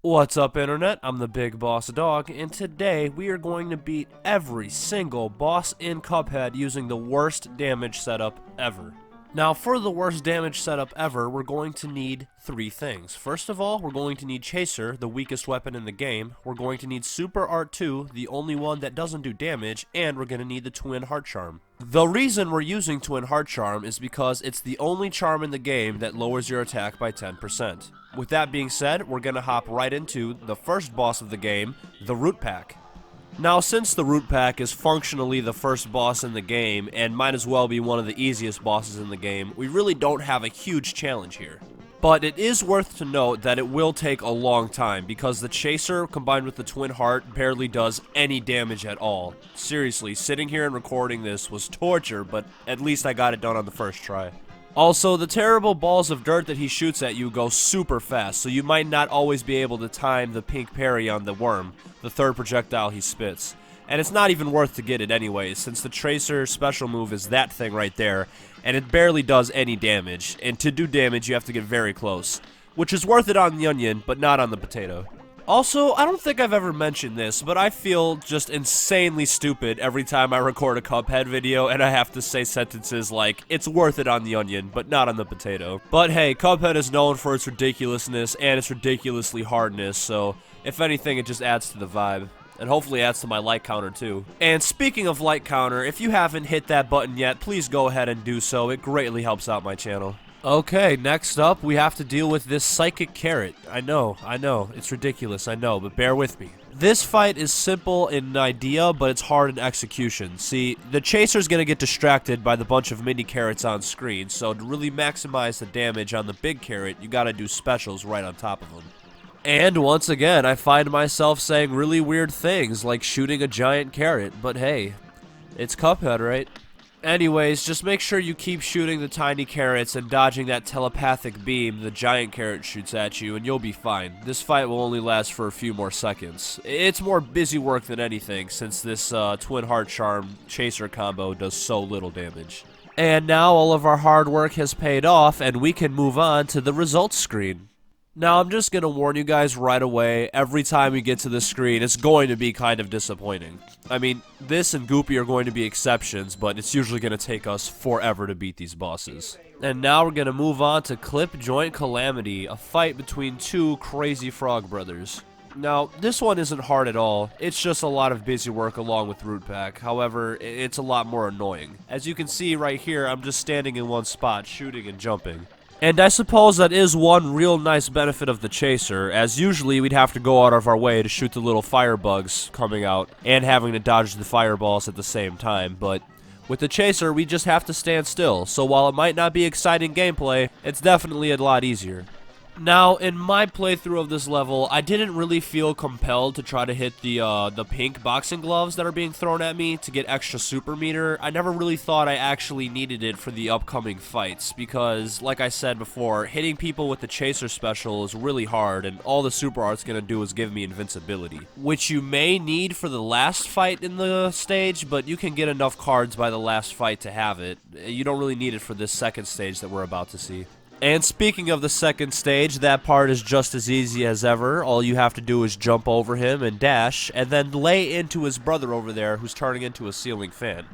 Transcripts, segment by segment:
What's up, Internet? I'm the Big Boss Dog, and today we are going to beat every single boss in Cuphead using the worst damage setup ever. Now, for the worst damage setup ever, we're going to need three things. First of all, we're going to need Chaser, the weakest weapon in the game. We're going to need Super Art 2, the only one that doesn't do damage, and we're going to need the Twin Heart Charm. The reason we're using Twin Heart Charm is because it's the only charm in the game that lowers your attack by 10%. With that being said, we're going to hop right into the first boss of the game, the Root Pack. Now, since the Root Pack is functionally the first boss in the game, and might as well be one of the easiest bosses in the game, we really don't have a huge challenge here. But it is worth to note that it will take a long time, because the Chaser combined with the Twin Heart barely does any damage at all. Seriously, sitting here and recording this was torture, but at least I got it done on the first try. Also, the terrible balls of dirt that he shoots at you go super fast, so you might not always be able to time the pink parry on the worm, the third projectile he spits. And it's not even worth to get it anyways, since the Tracer special move is that thing right there, and it barely does any damage, and to do damage you have to get very close, which is worth it on the onion, but not on the potato. Also, I don't think I've ever mentioned this, but I feel just insanely stupid every time I record a Cuphead video and I have to say sentences like, it's worth it on the onion, but not on the potato. But hey, Cuphead is known for its ridiculousness and its ridiculously hardness, so if anything, it just adds to the vibe. And hopefully adds to my like counter too. And speaking of like counter, if you haven't hit that button yet, please go ahead and do so. It greatly helps out my channel. Okay, next up, we have to deal with this Psychic Carrot. I know, it's ridiculous, I know, but bear with me. This fight is simple in idea, but it's hard in execution. See, the Chaser's gonna get distracted by the bunch of mini carrots on screen, so to really maximize the damage on the big carrot, you gotta do specials right on top of them. And once again, I find myself saying really weird things, like shooting a giant carrot, but hey, it's Cuphead, right? Anyways, just make sure you keep shooting the tiny carrots and dodging that telepathic beam the giant carrot shoots at you, and you'll be fine. This fight will only last for a few more seconds. It's more busy work than anything, since this Twin Heart Charm Chaser combo does so little damage. And now all of our hard work has paid off, and we can move on to the results screen. Now, I'm just going to warn you guys right away, every time we get to this screen, it's going to be kind of disappointing. I mean, this and Goopy are going to be exceptions, but it's usually going to take us forever to beat these bosses. And now we're going to move on to Clip Joint Calamity, a fight between two crazy frog brothers. Now, this one isn't hard at all, it's just a lot of busy work along with Root Pack, however, it's a lot more annoying. As you can see right here, I'm just standing in one spot, shooting and jumping. And I suppose that is one real nice benefit of the Chaser, as usually we'd have to go out of our way to shoot the little firebugs coming out, and having to dodge the fireballs at the same time, but with the Chaser we just have to stand still, so while it might not be exciting gameplay, it's definitely a lot easier. Now, in my playthrough of this level, I didn't really feel compelled to try to hit the pink boxing gloves that are being thrown at me to get extra super meter. I never really thought I actually needed it for the upcoming fights, because, like I said before, hitting people with the Chaser special is really hard, and all the super art's gonna do is give me invincibility. Which you may need for the last fight in the stage, but you can get enough cards by the last fight to have it. You don't really need it for this second stage that we're about to see. And speaking of the second stage, that part is just as easy as ever. All you have to do is jump over him and dash, and then lay into his brother over there who's turning into a ceiling fan.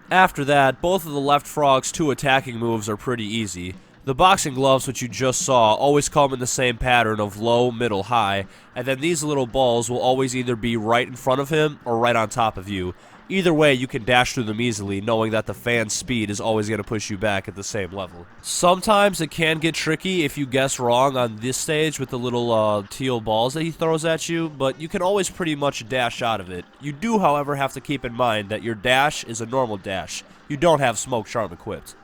After that, both of the left frog's two attacking moves are pretty easy. The boxing gloves, which you just saw, always come in the same pattern of low, middle, high, and then these little balls will always either be right in front of him or right on top of you. Either way, you can dash through them easily, knowing that the fan's speed is always going to push you back at the same level. Sometimes it can get tricky if you guess wrong on this stage with the little teal balls that he throws at you, but you can always pretty much dash out of it. You do, however, have to keep in mind that your dash is a normal dash. You don't have Smoke Charm equipped.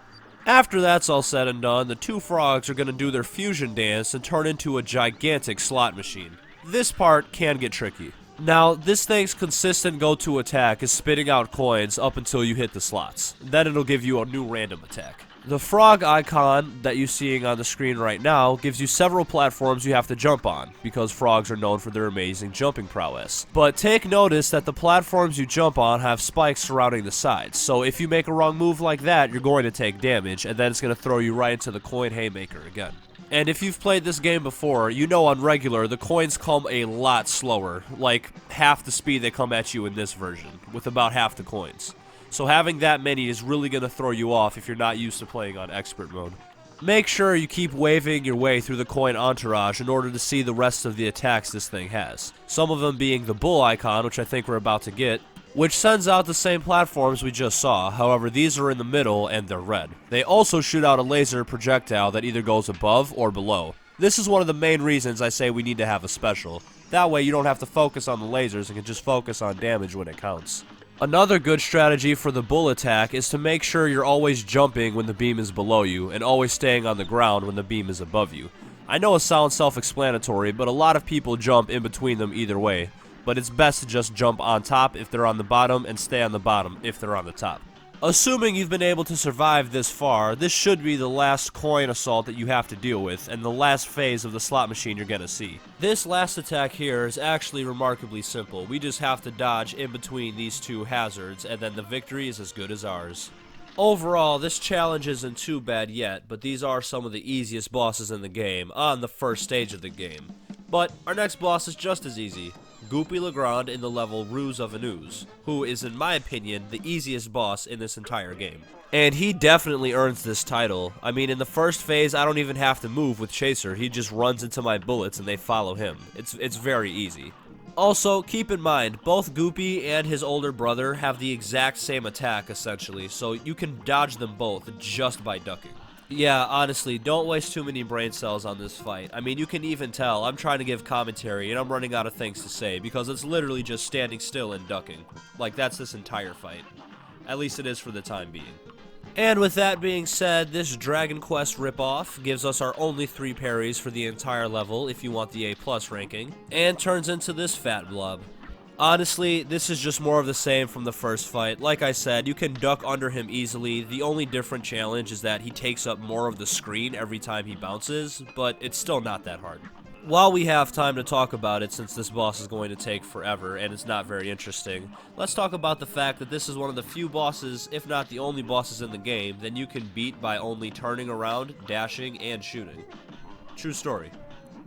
After that's all said and done, the two frogs are going to do their fusion dance and turn into a gigantic slot machine. This part can get tricky. Now, this thing's consistent go-to attack is spitting out coins up until you hit the slots. Then it'll give you a new random attack. The frog icon that you're seeing on the screen right now gives you several platforms you have to jump on, because frogs are known for their amazing jumping prowess. But take notice that the platforms you jump on have spikes surrounding the sides, so if you make a wrong move like that, you're going to take damage, and then it's going to throw you right into the coin haymaker again. And if you've played this game before, you know on regular, the coins come a lot slower, like half the speed they come at you in this version, with about half the coins. So having that many is really going to throw you off if you're not used to playing on expert mode. Make sure you keep waving your way through the coin entourage in order to see the rest of the attacks this thing has. Some of them being the bull icon, which I think we're about to get, which sends out the same platforms we just saw, however these are in the middle and they're red. They also shoot out a laser projectile that either goes above or below. This is one of the main reasons I say we need to have a special. That way you don't have to focus on the lasers and can just focus on damage when it counts. Another good strategy for the bull attack is to make sure you're always jumping when the beam is below you, and always staying on the ground when the beam is above you. I know it sounds self-explanatory, but a lot of people jump in between them either way, but it's best to just jump on top if they're on the bottom, and stay on the bottom if they're on the top. Assuming you've been able to survive this far, this should be the last coin assault that you have to deal with, and the last phase of the slot machine you're gonna see. This last attack here is actually remarkably simple. We just have to dodge in between these two hazards, and then the victory is as good as ours. Overall, this challenge isn't too bad yet, but these are some of the easiest bosses in the game, on the first stage of the game. But our next boss is just as easy. LeGrande in the level Ruse of an Ooze, who is in my opinion the easiest boss in this entire game. And he definitely earns this title. I mean, in the first phase I don't even have to move with Chaser, he just runs into my bullets and they follow him. It's very easy. Also, keep in mind, both Goopy and his older brother have the exact same attack essentially, so you can dodge them both just by ducking. Yeah, honestly, don't waste too many brain cells on this fight. I mean, you can even tell I'm trying to give commentary and I'm running out of things to say because it's literally just standing still and ducking. Like, that's this entire fight. At least it is for the time being. And with that being said, this Dragon Quest ripoff gives us our only 3 parries for the entire level if you want the A+ ranking, and turns into this fat blob. Honestly, this is just more of the same from the first fight. Like I said, you can duck under him easily. The only different challenge is that he takes up more of the screen every time he bounces, but it's still not that hard. While we have time to talk about it, since this boss is going to take forever and it's not very interesting, let's talk about the fact that this is one of the few bosses, if not the only bosses in the game, that you can beat by only turning around, dashing, and shooting. True story.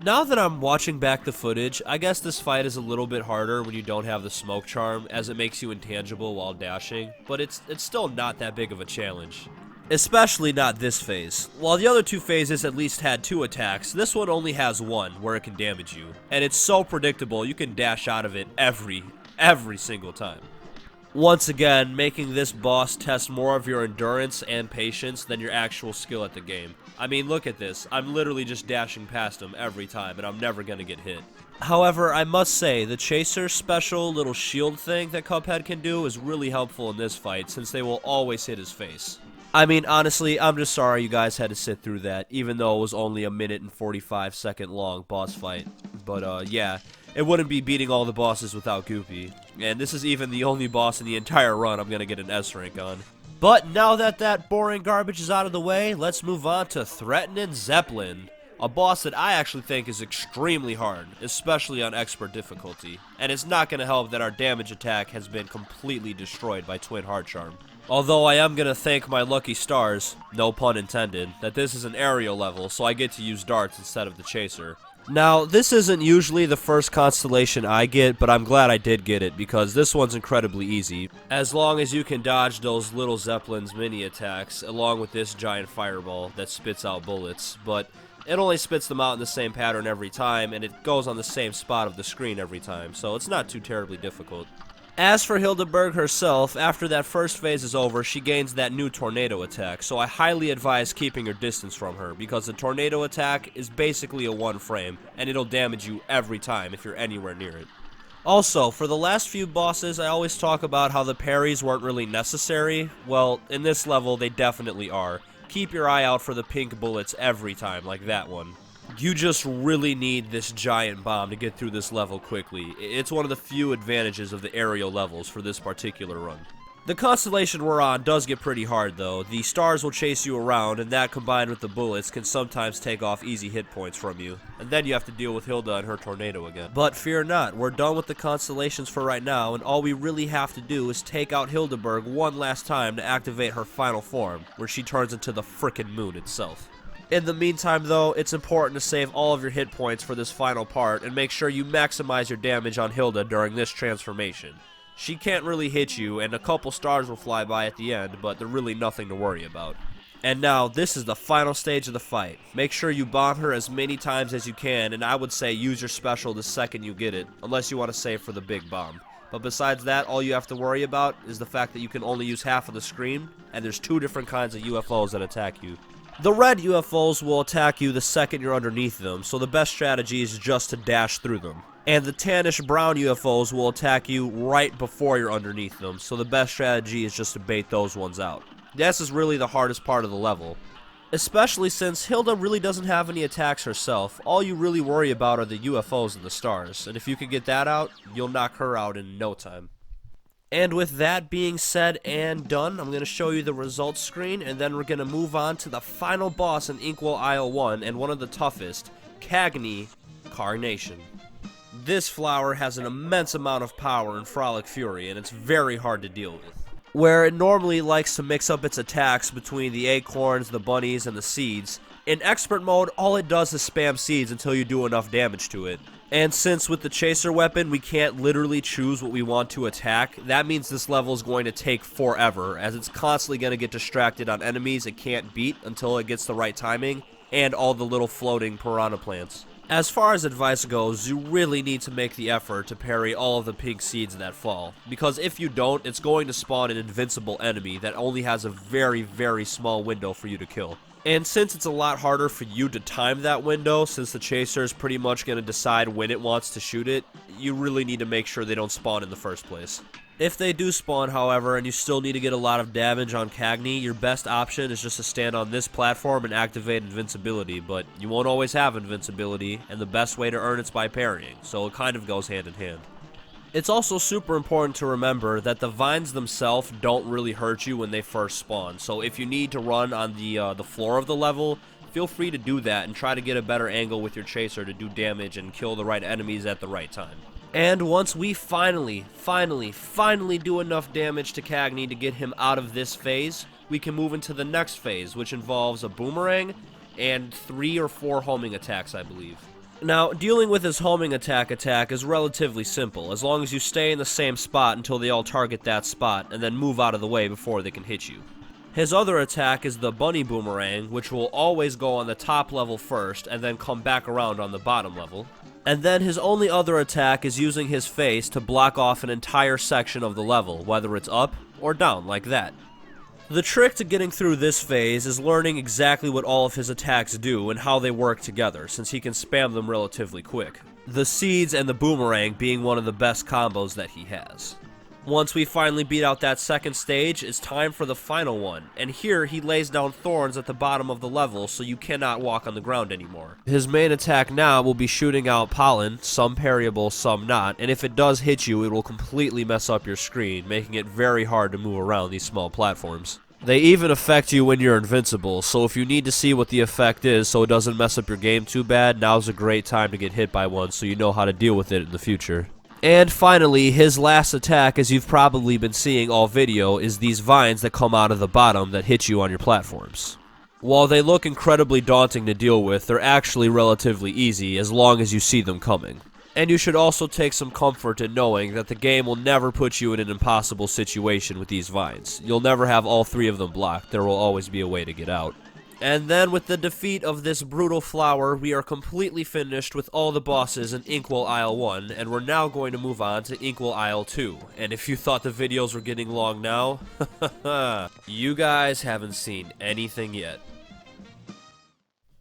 Now that I'm watching back the footage, I guess this fight is a little bit harder when you don't have the smoke charm, as it makes you intangible while dashing, but it's still not that big of a challenge. Especially not this phase. While the other 2 phases at least had 2 attacks, this one only has 1 where it can damage you, and it's so predictable you can dash out of it every single time. Once again, making this boss test more of your endurance and patience than your actual skill at the game. I mean, look at this. I'm literally just dashing past him every time, and I'm never gonna get hit. However, I must say, the Chaser special little shield thing that Cuphead can do is really helpful in this fight, since they will always hit his face. I mean, honestly, I'm just sorry you guys had to sit through that, even though it was only a 1:45 long boss fight. But, yeah, it wouldn't be beating all the bosses without Goopy. And this is even the only boss in the entire run I'm gonna get an S rank on. But now that that boring garbage is out of the way, let's move on to Threatening Zeppelin. A boss that I actually think is extremely hard, especially on expert difficulty. And it's not gonna help that our damage attack has been completely destroyed by Twin Heart Charm. Although I am gonna thank my lucky stars, no pun intended, that this is an aerial level, so I get to use darts instead of the Chaser. Now, this isn't usually the first constellation I get, but I'm glad I did get it, because this one's incredibly easy. As long as you can dodge those little Zeppelin's mini attacks, along with this giant fireball that spits out bullets, but it only spits them out in the same pattern every time, and it goes on the same spot of the screen every time, so it's not too terribly difficult. As for Hildeberg herself, after that first phase is over, she gains that new tornado attack, so I highly advise keeping your distance from her, because the tornado attack is basically a 1 frame, and it'll damage you every time if you're anywhere near it. Also, for the last few bosses, I always talk about how the parries weren't really necessary. Well, in this level, they definitely are. Keep your eye out for the pink bullets every time, like that one. You just really need this giant bomb to get through this level quickly. It's one of the few advantages of the aerial levels for this particular run. The constellation we're on does get pretty hard though. The stars will chase you around, and that combined with the bullets can sometimes take off easy hit points from you. And then you have to deal with Hilda and her tornado again. But fear not, we're done with the constellations for right now, and all we really have to do is take out Hildeberg one last time to activate her final form, where she turns into the frickin' moon itself. In the meantime though, it's important to save all of your hit points for this final part, and make sure you maximize your damage on Hilda during this transformation. She can't really hit you, and a couple stars will fly by at the end, but they're really nothing to worry about. And now, this is the final stage of the fight. Make sure you bomb her as many times as you can, and I would say use your special the second you get it, unless you want to save for the big bomb. But besides that, all you have to worry about is the fact that you can only use half of the screen, and there's two different kinds of UFOs that attack you. The red UFOs will attack you the second you're underneath them, so the best strategy is just to dash through them. And the tannish brown UFOs will attack you right before you're underneath them, so the best strategy is just to bait those ones out. This is really the hardest part of the level, especially since Hilda really doesn't have any attacks herself. All you really worry about are the UFOs and the stars, and if you can get that out, you'll knock her out in no time. And with that being said and done, I'm going to show you the results screen, and then we're going to move on to the final boss in Inkwell Isle 1, and one of the toughest, Cagney Carnation. This flower has an immense amount of power and frolic fury, and it's very hard to deal with. Where it normally likes to mix up its attacks between the acorns, the bunnies, and the seeds, in expert mode, all it does is spam seeds until you do enough damage to it. And since with the chaser weapon, we can't literally choose what we want to attack, that means this level is going to take forever, as it's constantly going to get distracted on enemies it can't beat until it gets the right timing, and all the little floating piranha plants. As far as advice goes, you really need to make the effort to parry all of the pink seeds that fall, because if you don't, it's going to spawn an invincible enemy that only has a very, very small window for you to kill. And since it's a lot harder for you to time that window, since the chaser is pretty much going to decide when it wants to shoot it, you really need to make sure they don't spawn in the first place. If they do spawn, however, and you still need to get a lot of damage on Cagney, your best option is just to stand on this platform and activate invincibility, but you won't always have invincibility, and the best way to earn it's by parrying, so it kind of goes hand in hand. It's also super important to remember that the vines themselves don't really hurt you when they first spawn, so if you need to run on the floor of the level, feel free to do that and try to get a better angle with your chaser to do damage and kill the right enemies at the right time. And once we finally do enough damage to Cagney to get him out of this phase, we can move into the next phase, which involves a boomerang and 3 or 4 homing attacks, I believe. Now, dealing with his homing attack is relatively simple, as long as you stay in the same spot until they all target that spot, and then move out of the way before they can hit you. His other attack is the bunny boomerang, which will always go on the top level first, and then come back around on the bottom level. And then his only other attack is using his face to block off an entire section of the level, whether it's up or down, like that. The trick to getting through this phase is learning exactly what all of his attacks do and how they work together, since he can spam them relatively quick. The seeds and the boomerang being one of the best combos that he has. Once we finally beat out that second stage, it's time for the final one, and here he lays down thorns at the bottom of the level so you cannot walk on the ground anymore. His main attack now will be shooting out pollen, some parryable, some not, and if it does hit you, it will completely mess up your screen, making it very hard to move around these small platforms. They even affect you when you're invincible, so if you need to see what the effect is so it doesn't mess up your game too bad, now's a great time to get hit by one so you know how to deal with it in the future. And finally, his last attack, as you've probably been seeing all video, is these vines that come out of the bottom that hit you on your platforms. While they look incredibly daunting to deal with, they're actually relatively easy as long as you see them coming. And you should also take some comfort in knowing that the game will never put you in an impossible situation with these vines. You'll never have all 3 of them blocked, there will always be a way to get out. And then with the defeat of this brutal flower, we are completely finished with all the bosses in Inkwell Isle 1, and we're now going to move on to Inkwell Isle 2. And if you thought the videos were getting long now, you guys haven't seen anything yet.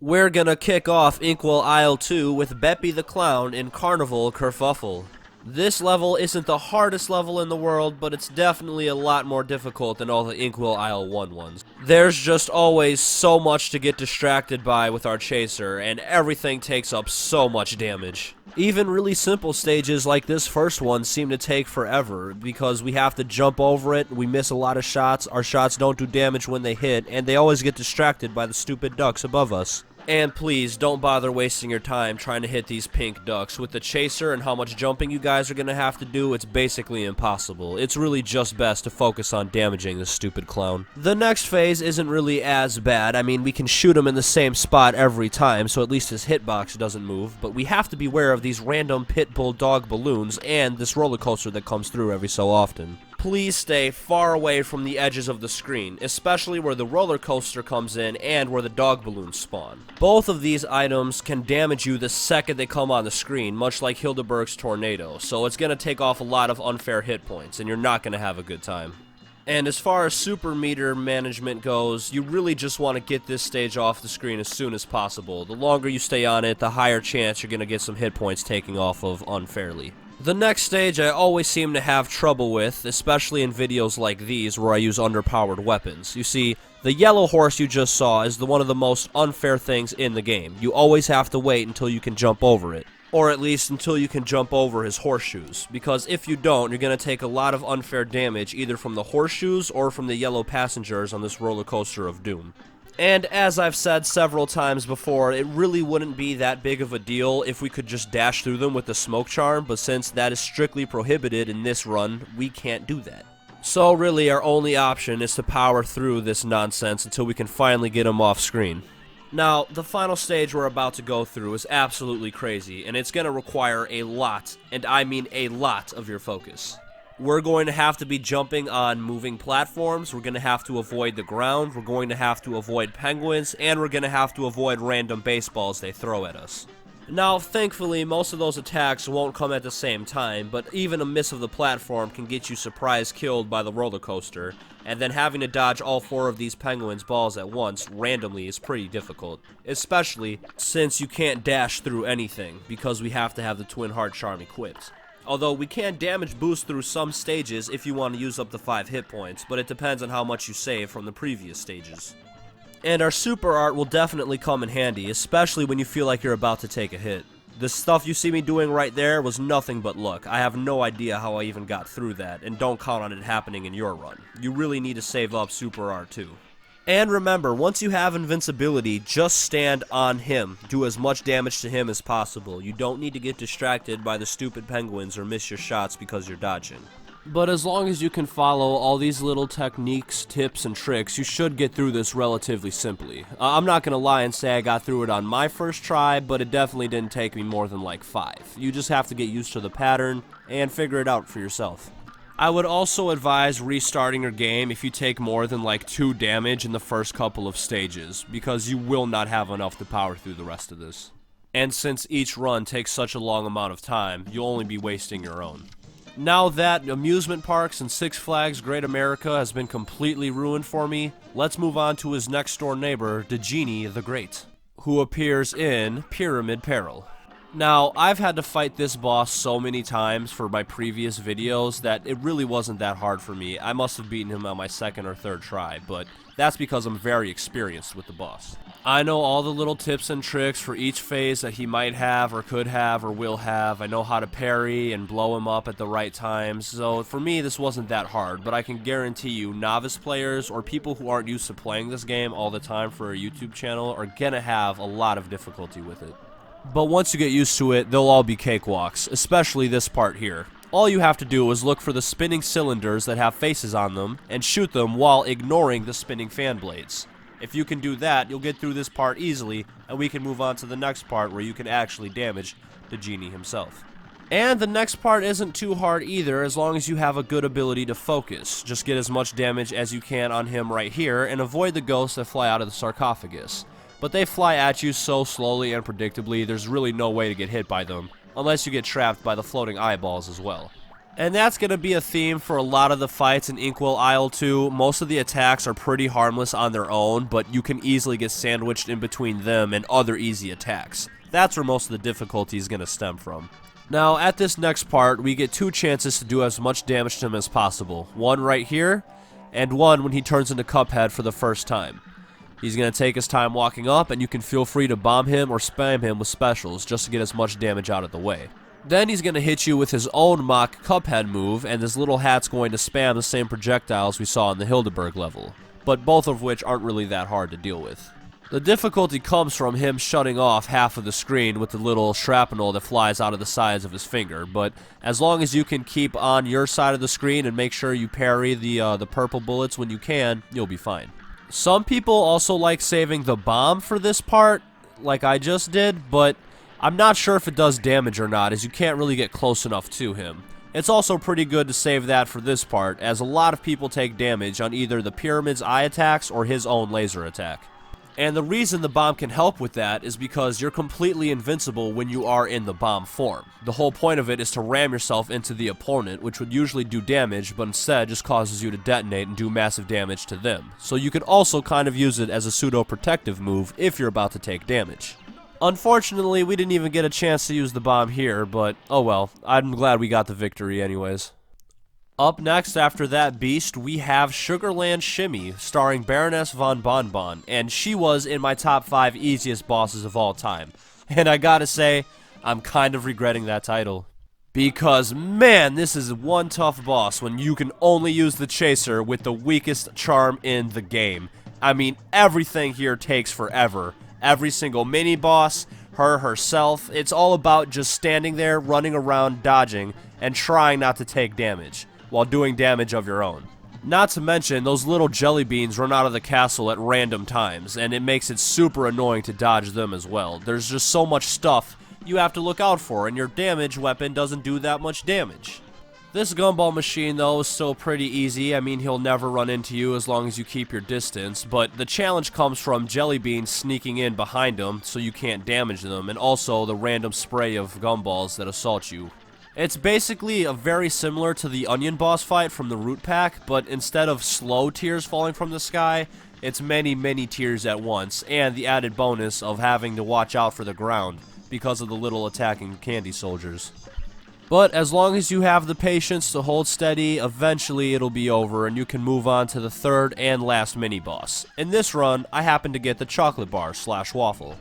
We're gonna kick off Inkwell Isle 2 with Pepe the Clown in Carnival Kerfuffle. This level isn't the hardest level in the world, but it's definitely a lot more difficult than all the Inkwell Isle 1 ones. There's just always so much to get distracted by with our chaser, and everything takes up so much damage. Even really simple stages like this first one seem to take forever, because we have to jump over it, we miss a lot of shots, our shots don't do damage when they hit, and they always get distracted by the stupid ducks above us. And please, don't bother wasting your time trying to hit these pink ducks. With the chaser and how much jumping you guys are going to have to do, it's basically impossible. It's really just best to focus on damaging this stupid clown. The next phase isn't really as bad. I mean, we can shoot him in the same spot every time, so at least his hitbox doesn't move. But we have to beware of these random pit bull dog balloons and this roller coaster that comes through every so often. Please stay far away from the edges of the screen, especially where the roller coaster comes in and where the dog balloons spawn. Both of these items can damage you the second they come on the screen, much like Hildeberg's tornado, so it's going to take off a lot of unfair hit points, and you're not going to have a good time. And as far as super meter management goes, you really just want to get this stage off the screen as soon as possible. The longer you stay on it, the higher chance you're going to get some hit points taking off of unfairly. The next stage I always seem to have trouble with, especially in videos like these where I use underpowered weapons. You see, the yellow horse you just saw is one of the most unfair things in the game. You always have to wait until you can jump over it. Or at least until you can jump over his horseshoes. Because if you don't, you're going to take a lot of unfair damage either from the horseshoes or from the yellow passengers on this roller coaster of doom. And as I've said several times before, it really wouldn't be that big of a deal if we could just dash through them with the smoke charm, but since that is strictly prohibited in this run, we can't do that. So really our only option is to power through this nonsense until we can finally get him off screen. Now, the final stage we're about to go through is absolutely crazy, and it's going to require a lot, and I mean a lot, of your focus. We're going to have to be jumping on moving platforms, we're going to have to avoid the ground, we're going to have to avoid penguins, and we're going to have to avoid random baseballs they throw at us. Now, thankfully, most of those attacks won't come at the same time, but even a miss of the platform can get you surprise killed by the roller coaster, and then having to dodge all 4 of these penguins' balls at once randomly is pretty difficult, especially since you can't dash through anything, because we have to have the Twin Heart Charm equipped. Although we can damage boost through some stages if you want to use up the 5 hit points, but it depends on how much you save from the previous stages. And our super art will definitely come in handy, especially when you feel like you're about to take a hit. The stuff you see me doing right there was nothing but luck. I have no idea how I even got through that, and don't count on it happening in your run. You really need to save up super art too. And remember, once you have invincibility, just stand on him. Do as much damage to him as possible. You don't need to get distracted by the stupid penguins or miss your shots because you're dodging. But as long as you can follow all these little techniques, tips, and tricks, you should get through this relatively simply. I'm not gonna lie and say I got through it on my first try, but it definitely didn't take me more than like 5. You just have to get used to the pattern and figure it out for yourself. I would also advise restarting your game if you take more than like 2 damage in the first couple of stages, because you will not have enough to power through the rest of this. And since each run takes such a long amount of time, you'll only be wasting your own. Now that amusement parks and Six Flags Great America has been completely ruined for me, let's move on to his next door neighbor, Jeannie the Great, who appears in Pyramid Peril. Now, I've had to fight this boss so many times for my previous videos that it really wasn't that hard for me. I must have beaten him on my 2nd or 3rd try, but that's because I'm very experienced with the boss. I know all the little tips and tricks for each phase that he might have or could have or will have. I know how to parry and blow him up at the right times, so for me this wasn't that hard, but I can guarantee you novice players or people who aren't used to playing this game all the time for a YouTube channel are gonna have a lot of difficulty with it. But once you get used to it, they'll all be cakewalks, especially this part here. All you have to do is look for the spinning cylinders that have faces on them and shoot them while ignoring the spinning fan blades. If you can do that, you'll get through this part easily, and we can move on to the next part where you can actually damage the genie himself. And the next part isn't too hard either, as long as you have a good ability to focus. Just get as much damage as you can on him right here, and avoid the ghosts that fly out of the sarcophagus. But they fly at you so slowly and predictably, there's really no way to get hit by them, unless you get trapped by the floating eyeballs as well. And that's going to be a theme for a lot of the fights in Inkwell Isle 2. Most of the attacks are pretty harmless on their own, but you can easily get sandwiched in between them and other easy attacks. That's where most of the difficulty is going to stem from. Now, at this next part, we get 2 chances to do as much damage to him as possible. One right here, and one when he turns into Cuphead for the first time. He's going to take his time walking up, and you can feel free to bomb him or spam him with specials just to get as much damage out of the way. Then he's going to hit you with his own mock Cuphead move, and this little hat's going to spam the same projectiles we saw in the Hildeberg level, but both of which aren't really that hard to deal with. The difficulty comes from him shutting off half of the screen with the little shrapnel that flies out of the sides of his finger, but as long as you can keep on your side of the screen and make sure you parry the purple bullets when you can, you'll be fine. Some people also like saving the bomb for this part, like I just did, but I'm not sure if it does damage or not, as you can't really get close enough to him. It's also pretty good to save that for this part, as a lot of people take damage on either the Pyramid's eye attacks or his own laser attack. And the reason the bomb can help with that is because you're completely invincible when you are in the bomb form. The whole point of it is to ram yourself into the opponent, which would usually do damage, but instead just causes you to detonate and do massive damage to them. So you could also kind of use it as a pseudo-protective move if you're about to take damage. Unfortunately, we didn't even get a chance to use the bomb here, but oh well, I'm glad we got the victory anyways. Up next after that beast, we have Sugarland Shimmy, starring Baroness von Bonbon, and she was in my top 5 easiest bosses of all time. And I gotta say, I'm kind of regretting that title. Because, man, this is one tough boss when you can only use the chaser with the weakest charm in the game. I mean, everything here takes forever. Every single mini-boss, her herself, it's all about just standing there, running around, dodging, and trying not to take damage, while doing damage of your own. Not to mention, those little jelly beans run out of the castle at random times, and it makes it super annoying to dodge them as well. There's just so much stuff you have to look out for, and your damage weapon doesn't do that much damage. This gumball machine, though, is still pretty easy. I mean, he'll never run into you as long as you keep your distance, but the challenge comes from jelly beans sneaking in behind him so you can't damage them, and also the random spray of gumballs that assault you. It's basically very similar to the onion boss fight from the Root Pack, but instead of slow tears falling from the sky, it's many, many tears at once, and the added bonus of having to watch out for the ground because of the little attacking candy soldiers. But as long as you have the patience to hold steady, eventually it'll be over and you can move on to the third and last mini-boss. In this run, I happen to get the chocolate bar / waffle.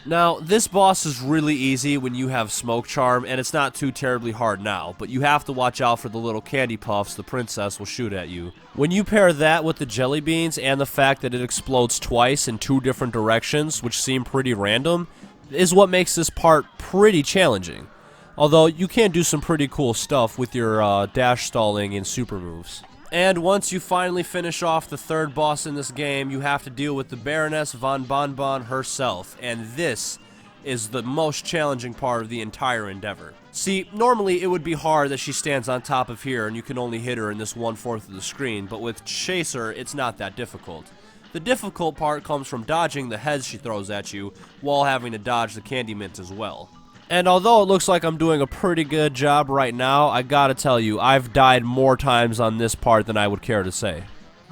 Now, this boss is really easy when you have Smoke Charm, and it's not too terribly hard now, but you have to watch out for the little candy puffs the princess will shoot at you. When you pair that with the jelly beans and the fact that it explodes twice in 2 different directions, which seem pretty random, is what makes this part pretty challenging. Although, you can do some pretty cool stuff with your dash stalling and super moves. And once you finally finish off the third boss in this game, you have to deal with the Baroness von Bonbon herself, and this is the most challenging part of the entire endeavor. See, normally it would be hard that she stands on top of here and you can only hit her in this 1/4 of the screen, but with Chaser, it's not that difficult. The difficult part comes from dodging the heads she throws at you, while having to dodge the candy mint as well. And although it looks like I'm doing a pretty good job right now, I gotta tell you, I've died more times on this part than I would care to say.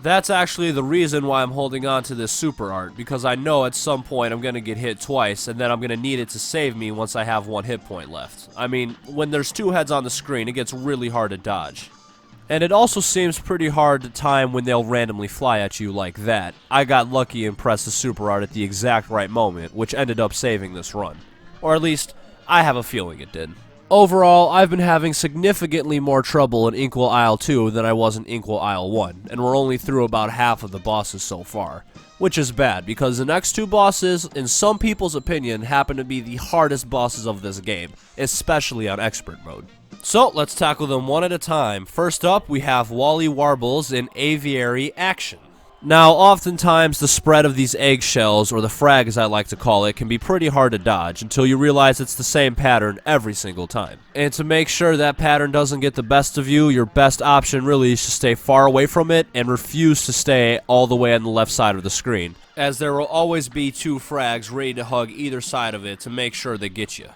That's actually the reason why I'm holding on to this super art, because I know at some point I'm gonna get hit twice, and then I'm gonna need it to save me once I have 1 hit point left. I mean, when there's 2 heads on the screen, it gets really hard to dodge. And it also seems pretty hard to time when they'll randomly fly at you like that. I got lucky and pressed the super art at the exact right moment, which ended up saving this run. Or at least, I have a feeling it did. Overall, I've been having significantly more trouble in Inkwell Isle 2 than I was in Inkwell Isle 1, and we're only through about half of the bosses so far. Which is bad, because the next 2 bosses, in some people's opinion, happen to be the hardest bosses of this game, especially on Expert Mode. So, let's tackle them one at a time. First up, we have Wally Warbles in Aviary Action. Now, oftentimes, the spread of these eggshells, or the frag as I like to call it, can be pretty hard to dodge until you realize it's the same pattern every single time. And to make sure that pattern doesn't get the best of you, your best option really is to stay far away from it and refuse to stay all the way on the left side of the screen, as there will always be 2 frags ready to hug either side of it to make sure they get you.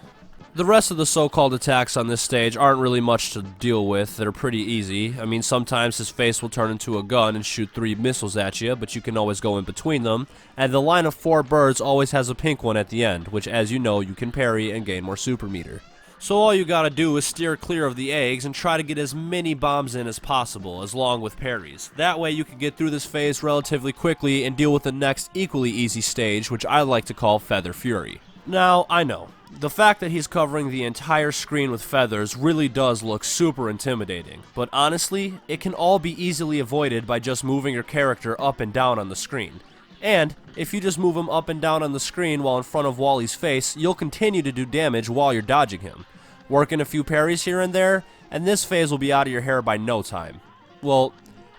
The rest of the so-called attacks on this stage aren't really much to deal with. They're pretty easy. I mean, sometimes his face will turn into a gun and shoot 3 missiles at you, but you can always go in between them. And the line of 4 birds always has a pink one at the end, which, as you know, you can parry and gain more super meter. So all you gotta do is steer clear of the eggs and try to get as many bombs in as possible, as long with parries. That way you can get through this phase relatively quickly and deal with the next equally easy stage, which I like to call Feather Fury. Now, I know, the fact that he's covering the entire screen with feathers really does look super intimidating, but honestly, it can all be easily avoided by just moving your character up and down on the screen. And, if you just move him up and down on the screen while in front of Wally's face, you'll continue to do damage while you're dodging him. Work in a few parries here and there, and this phase will be out of your hair by no time. Well,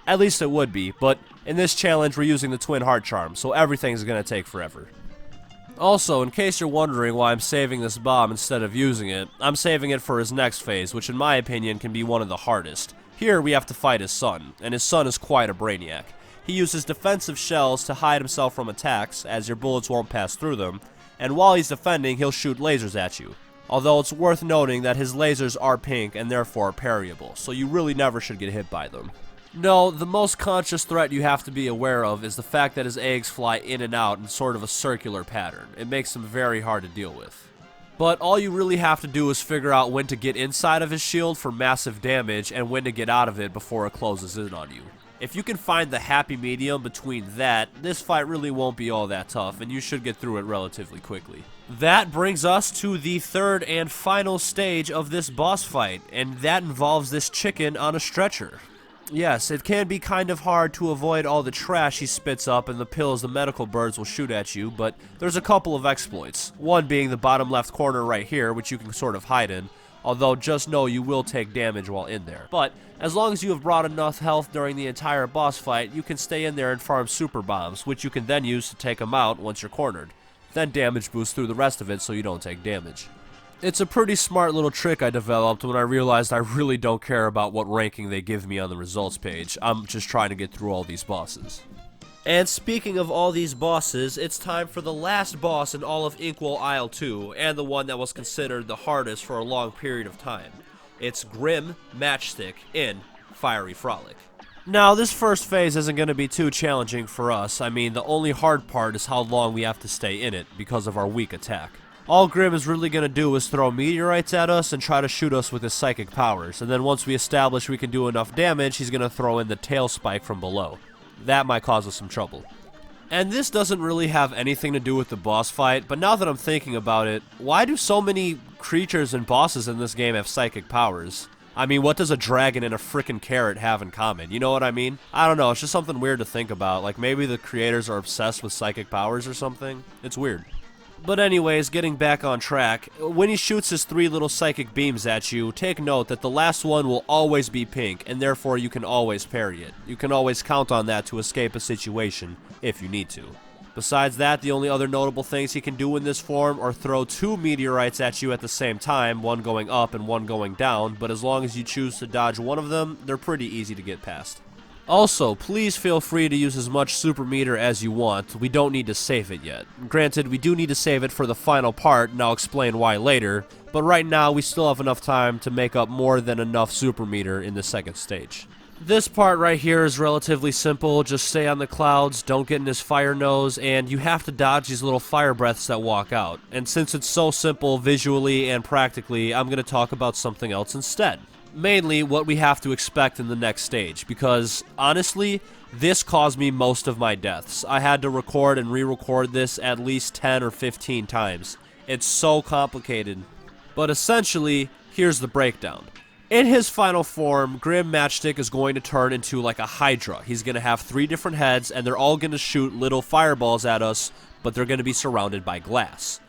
at least it would be, but in this challenge we're using the Twin Heart Charm, so everything's gonna take forever. Also, in case you're wondering why I'm saving this bomb instead of using it, I'm saving it for his next phase, which in my opinion can be one of the hardest. Here we have to fight his son, and his son is quite a brainiac. He uses defensive shells to hide himself from attacks, as your bullets won't pass through them, and while he's defending, he'll shoot lasers at you. Although it's worth noting that his lasers are pink and therefore parryable, so you really never should get hit by them. No, the most conscious threat you have to be aware of is the fact that his eggs fly in and out in sort of a circular pattern. It makes them very hard to deal with. But all you really have to do is figure out when to get inside of his shield for massive damage and when to get out of it before it closes in on you. If you can find the happy medium between that, this fight really won't be all that tough and you should get through it relatively quickly. That brings us to the third and final stage of this boss fight, and that involves this chicken on a stretcher. Yes, it can be kind of hard to avoid all the trash he spits up and the pills the medical birds will shoot at you, but there's a couple of exploits. One being the bottom left corner right here, which you can sort of hide in, although just know you will take damage while in there. But as long as you have brought enough health during the entire boss fight, you can stay in there and farm super bombs, which you can then use to take them out once you're cornered. Then damage boost through the rest of it so you don't take damage. It's a pretty smart little trick I developed when I realized I really don't care about what ranking they give me on the results page. I'm just trying to get through all these bosses. And speaking of all these bosses, it's time for the last boss in all of Inkwell Isle 2, and the one that was considered the hardest for a long period of time. It's Grim Matchstick in Fiery Frolic. Now, this first phase isn't going to be too challenging for us. I mean, the only hard part is how long we have to stay in it because of our weak attack. All Grim is really going to do is throw meteorites at us and try to shoot us with his psychic powers, and then once we establish we can do enough damage, he's going to throw in the tail spike from below. That might cause us some trouble. And this doesn't really have anything to do with the boss fight, but now that I'm thinking about it, why do so many creatures and bosses in this game have psychic powers? I mean, what does a dragon and a frickin' carrot have in common? You know what I mean? I don't know, it's just something weird to think about. Like, maybe the creators are obsessed with psychic powers or something? It's weird. But anyways, getting back on track, when he shoots his 3 little psychic beams at you, take note that the last one will always be pink, and therefore you can always parry it. You can always count on that to escape a situation, if you need to. Besides that, the only other notable things he can do in this form are throw 2 meteorites at you at the same time, one going up and one going down, but as long as you choose to dodge one of them, they're pretty easy to get past. Also, please feel free to use as much super meter as you want. We don't need to save it yet. Granted, we do need to save it for the final part, and I'll explain why later, but right now we still have enough time to make up more than enough super meter in the second stage. This part right here is relatively simple. Just stay on the clouds, don't get in his fire nose, and you have to dodge these little fire breaths that walk out. And since it's so simple visually and practically, I'm going to talk about something else instead. Mainly what we have to expect in the next stage, because honestly, this caused me most of my deaths. I had to record and re-record this at least 10 or 15 times. It's so complicated. But essentially, here's the breakdown. In his final form, Grim Matchstick is going to turn into like a Hydra. He's going to have 3 different heads, and they're all going to shoot little fireballs at us, but they're going to be surrounded by glass.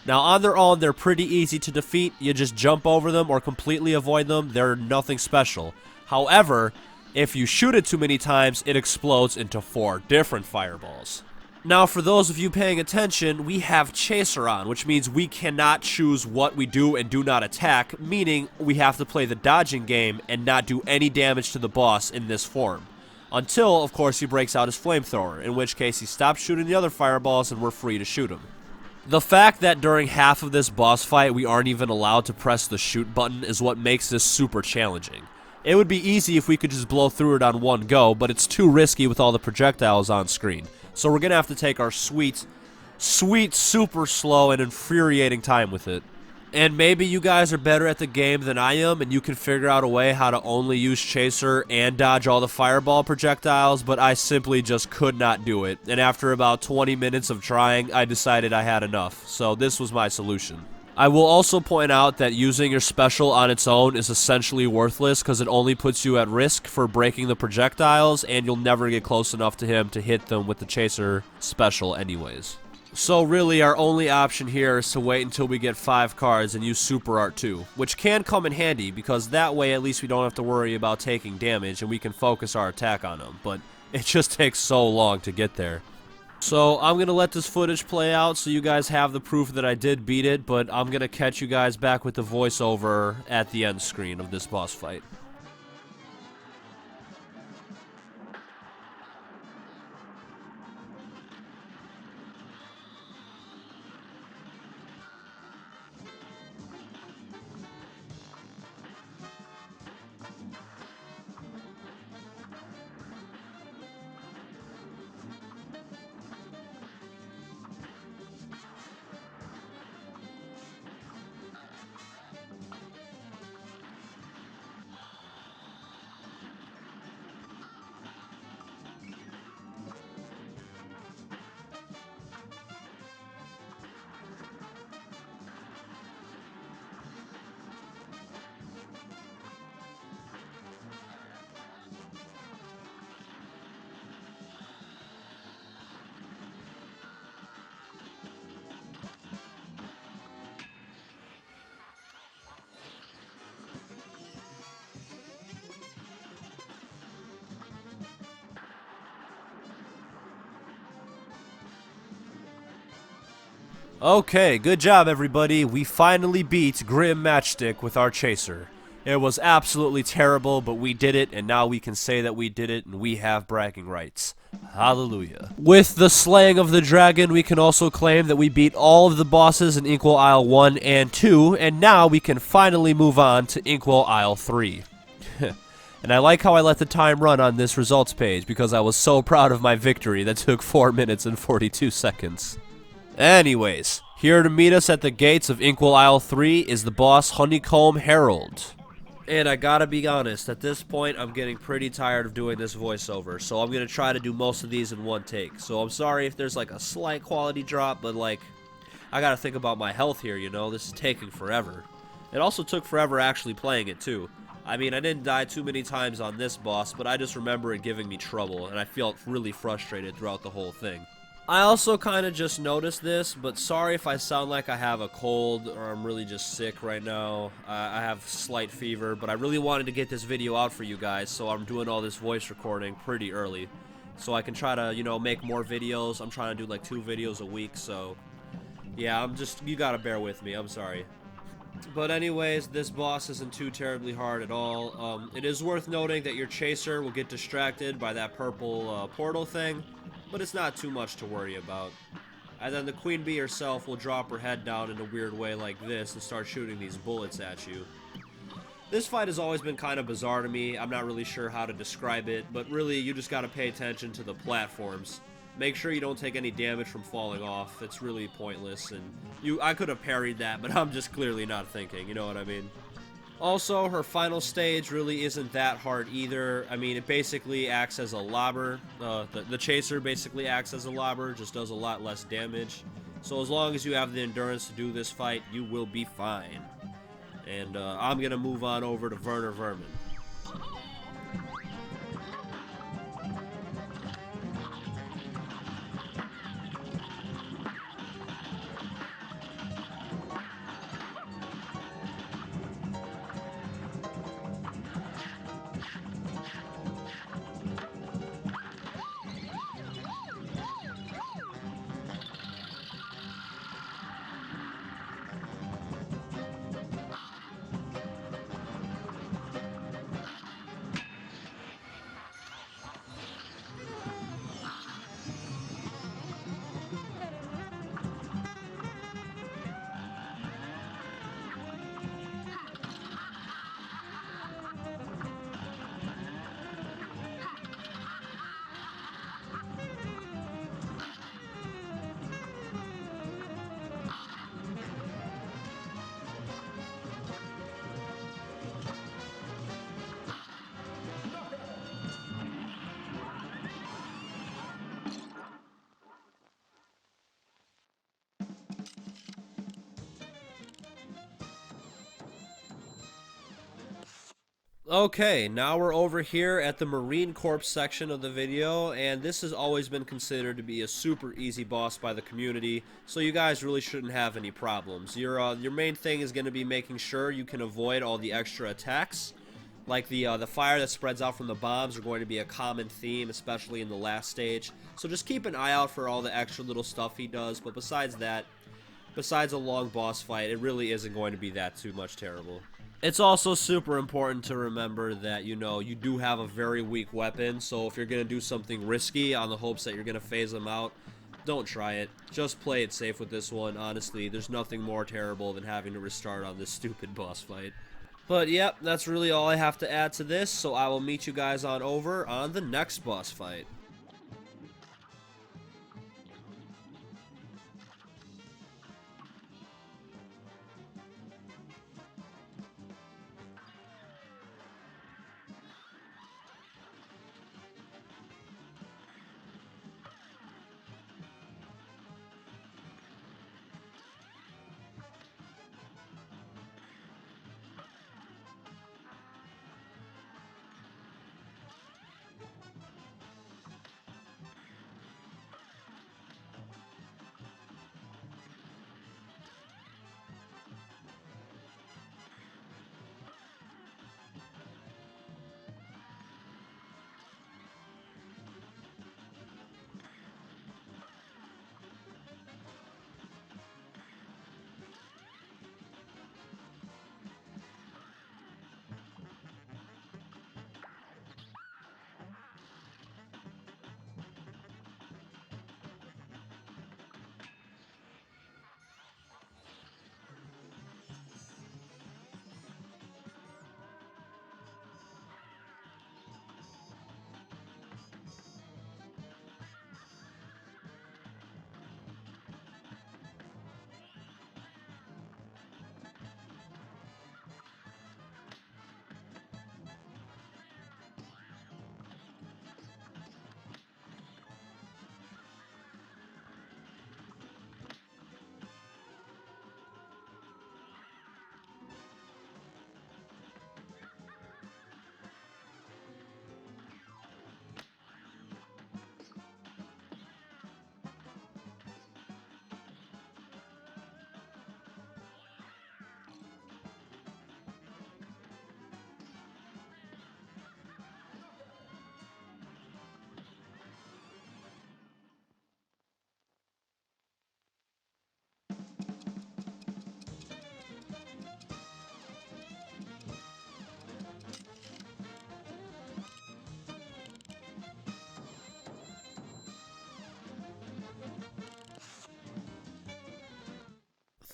Now, on their own, they're pretty easy to defeat. You just jump over them or completely avoid them. They're nothing special. However, if you shoot it too many times, it explodes into 4 different fireballs. Now, for those of you paying attention, we have Chaser on, which means we cannot choose what we do and do not attack, meaning we have to play the dodging game and not do any damage to the boss in this form. Until, of course, he breaks out his flamethrower, in which case he stops shooting the other fireballs and we're free to shoot him. The fact that during half of this boss fight we aren't even allowed to press the shoot button is what makes this super challenging. It would be easy if we could just blow through it on one go, but it's too risky with all the projectiles on screen. So we're gonna have to take our sweet, super slow and infuriating time with it. And maybe you guys are better at the game than I am, and you can figure out a way how to only use Chaser and dodge all the fireball projectiles, but I simply just could not do it. And after about 20 minutes of trying, I decided I had enough. So this was my solution. I will also point out that using your special on its own is essentially worthless because it only puts you at risk for breaking the projectiles, and you'll never get close enough to him to hit them with the Chaser special anyways. So really, our only option here is to wait until we get 5 cards and use Super Art 2, which can come in handy because that way at least we don't have to worry about taking damage and we can focus our attack on them, but it just takes so long to get there. So I'm going to let this footage play out so you guys have the proof that I did beat it, but I'm going to catch you guys back with the voiceover at the end screen of this boss fight. Okay, good job everybody. We finally beat Grim Matchstick with our Chaser. It was absolutely terrible, but we did it, and now we can say that we did it, and we have bragging rights. Hallelujah. With the slaying of the dragon, we can also claim that we beat all of the bosses in Inkwell Isle 1 and 2, and now we can finally move on to Inkwell Isle 3. And I like how I let the time run on this results page, because I was so proud of my victory that took 4 minutes and 42 seconds. Anyways, here to meet us at the gates of Inkwell Isle 3 is the boss Honeycomb Herald. And I gotta be honest, at this point I'm getting pretty tired of doing this voiceover, so I'm gonna try to do most of these in one take. So I'm sorry if there's like a slight quality drop, but like, I gotta think about my health here, you know, this is taking forever. It also took forever actually playing it too. I mean, I didn't die too many times on this boss, but I just remember it giving me trouble, and I felt really frustrated throughout the whole thing. I also kind of just noticed this, but sorry if I sound like I have a cold or I'm really just sick right now. I have slight fever, but I really wanted to get this video out for you guys, so I'm doing all this voice recording pretty early. So I can try to, you know, make more videos. I'm trying to do like 2 videos a week, so yeah, you gotta bear with me, I'm sorry. But anyways, this boss isn't too terribly hard at all. It is worth noting that your Chaser will get distracted by that purple portal thing, but it's not too much to worry about. And then the Queen Bee herself will drop her head down in a weird way like this and start shooting these bullets at you. This fight has always been kind of bizarre to me. I'm not really sure how to describe it, but really you just gotta pay attention to the platforms. Make sure you don't take any damage from falling off. It's really pointless, and I could have parried that, but I'm just clearly not thinking, you know what I mean? Also, her final stage really isn't that hard either. I mean, it basically acts as a lobber. The Chaser basically acts as a lobber, just does a lot less damage. So as long as you have the endurance to do this fight, you will be fine. And I'm gonna move on over to Werner Vermin. Okay, now we're over here at the Marine Corps section of the video, and this has always been considered to be a super easy boss by the community, so you guys really shouldn't have any problems. Your main thing is going to be making sure you can avoid all the extra attacks. Like the fire that spreads out from the bombs are going to be a common theme, especially in the last stage. So just keep an eye out for all the extra little stuff he does, but besides that, besides a long boss fight, it really isn't going to be that too much terrible. It's also super important to remember that, you know, you do have a very weak weapon, so if you're going to do something risky on the hopes that you're going to phase them out, don't try it. Just play it safe with this one. Honestly, there's nothing more terrible than having to restart on this stupid boss fight. But yep, that's really all I have to add to this, so I will meet you guys on over on the next boss fight.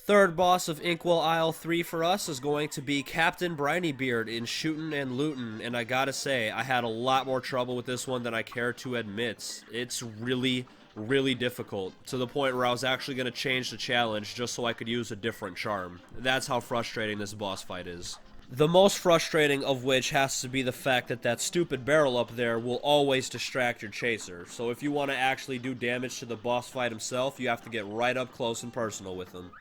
Third boss of Inkwell Isle 3 for us is going to be Captain Brinybeard in Shootin' and Lootin', and I gotta say, I had a lot more trouble with this one than I care to admit. It's really difficult, to the point where I was actually going to change the challenge just so I could use a different charm. That's how frustrating this boss fight is. The most frustrating of which has to be the fact that that stupid barrel up there will always distract your chaser, so if you want to actually do damage to the boss fight himself, you have to get right up close and personal with him.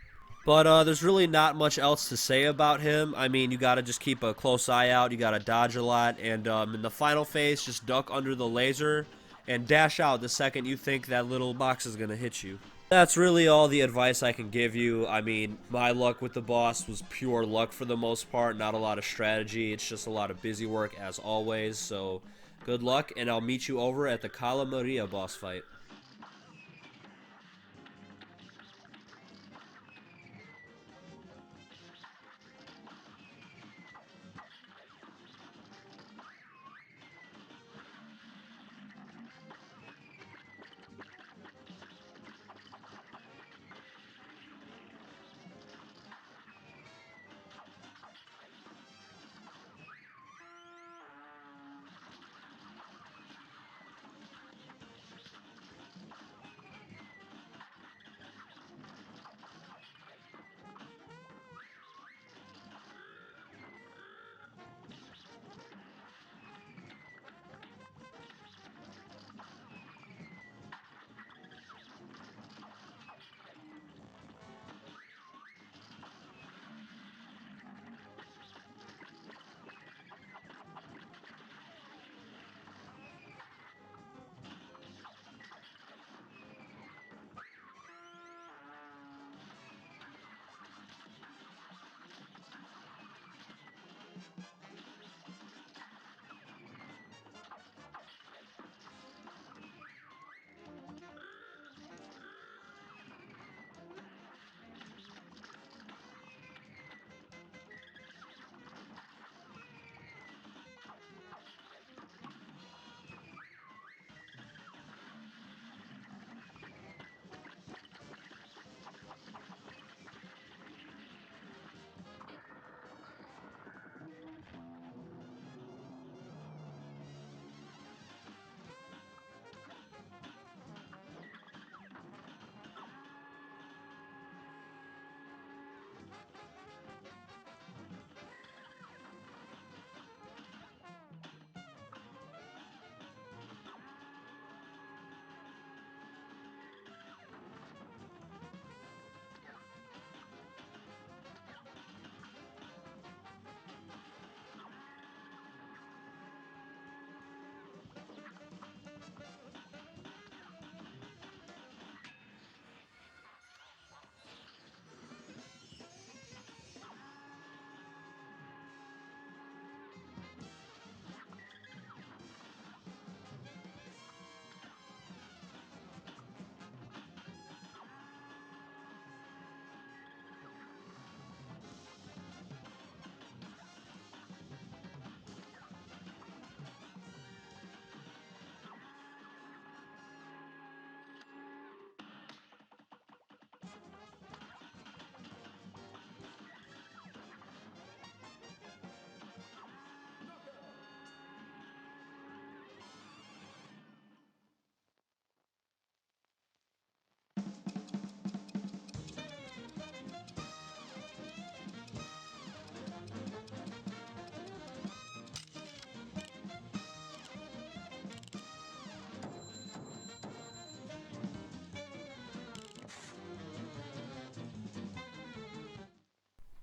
But there's really not much else to say about him. I mean, you gotta just keep a close eye out, you gotta dodge a lot, and in the final phase, just duck under the laser and dash out the second you think that little box is gonna hit you. That's really all the advice I can give you. I mean, my luck with the boss was pure luck for the most part, not a lot of strategy. It's just a lot of busy work as always, so good luck, and I'll meet you over at the Calamity boss fight.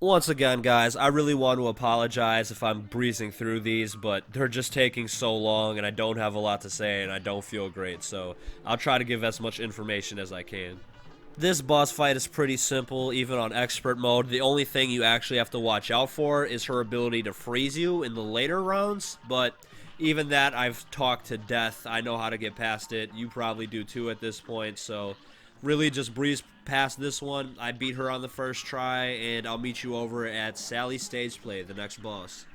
Once again, guys, I really want to apologize if I'm breezing through these, but they're just taking so long, and I don't have a lot to say, and I don't feel great, so I'll try to give as much information as I can. This boss fight is pretty simple, even on expert mode. The only thing you actually have to watch out for is her ability to freeze you in the later rounds, but even that I've talked to death. I know how to get past it. You probably do too at this point, so really just breeze past this one. I beat her on the first try, and I'll meet you over at Sally's Stage Play, the next boss.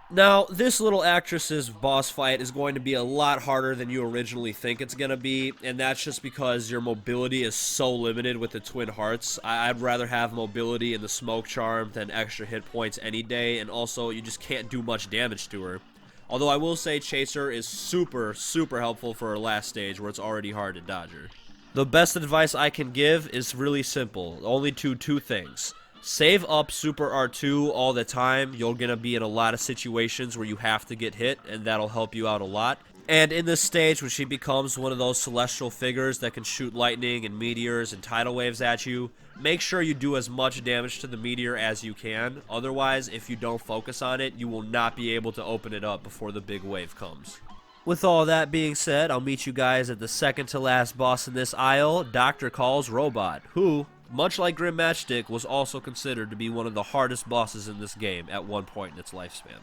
Now, this little actress's boss fight is going to be a lot harder than you originally think it's going to be, and that's just because your mobility is so limited with the Twin Hearts. I'd rather have mobility in the Smoke Charm than extra hit points any day, and also you just can't do much damage to her. Although I will say Chaser is super, super helpful for her last stage where it's already hard to dodge her. The best advice I can give is really simple, only two things. Save up Super R2 all the time. You're going to be in a lot of situations where you have to get hit, and that'll help you out a lot. And in this stage, when she becomes one of those celestial figures that can shoot lightning and meteors and tidal waves at you, make sure you do as much damage to the meteor as you can. Otherwise, if you don't focus on it, you will not be able to open it up before the big wave comes. With all that being said, I'll meet you guys at the second to last boss in this aisle, Dr. Kaul's robot, who, much like Grim Matchstick, was also considered to be one of the hardest bosses in this game at one point in its lifespan.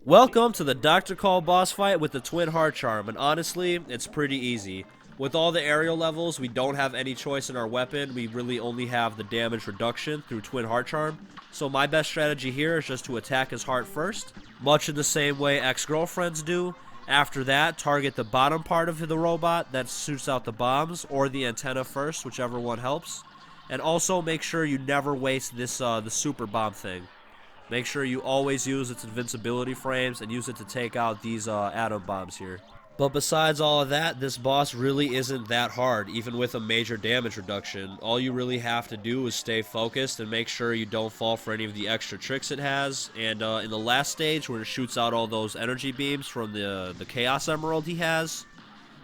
Welcome to the Dr. Caul boss fight with the Twin Heart Charm, and honestly, it's pretty easy. With all the aerial levels, we don't have any choice in our weapon. We really only have the damage reduction through Twin Heart Charm. So my best strategy here is just to attack his heart first, much in the same way ex-girlfriends do. After that, target the bottom part of the robot that shoots out the bombs, or the antenna first, whichever one helps. And also make sure you never waste this the super bomb thing. Make sure you always use its invincibility frames and use it to take out these atom bombs here. But besides all of that, this boss really isn't that hard, even with a major damage reduction. All you really have to do is stay focused and make sure you don't fall for any of the extra tricks it has. And in the last stage, where it shoots out all those energy beams from the Chaos Emerald he has,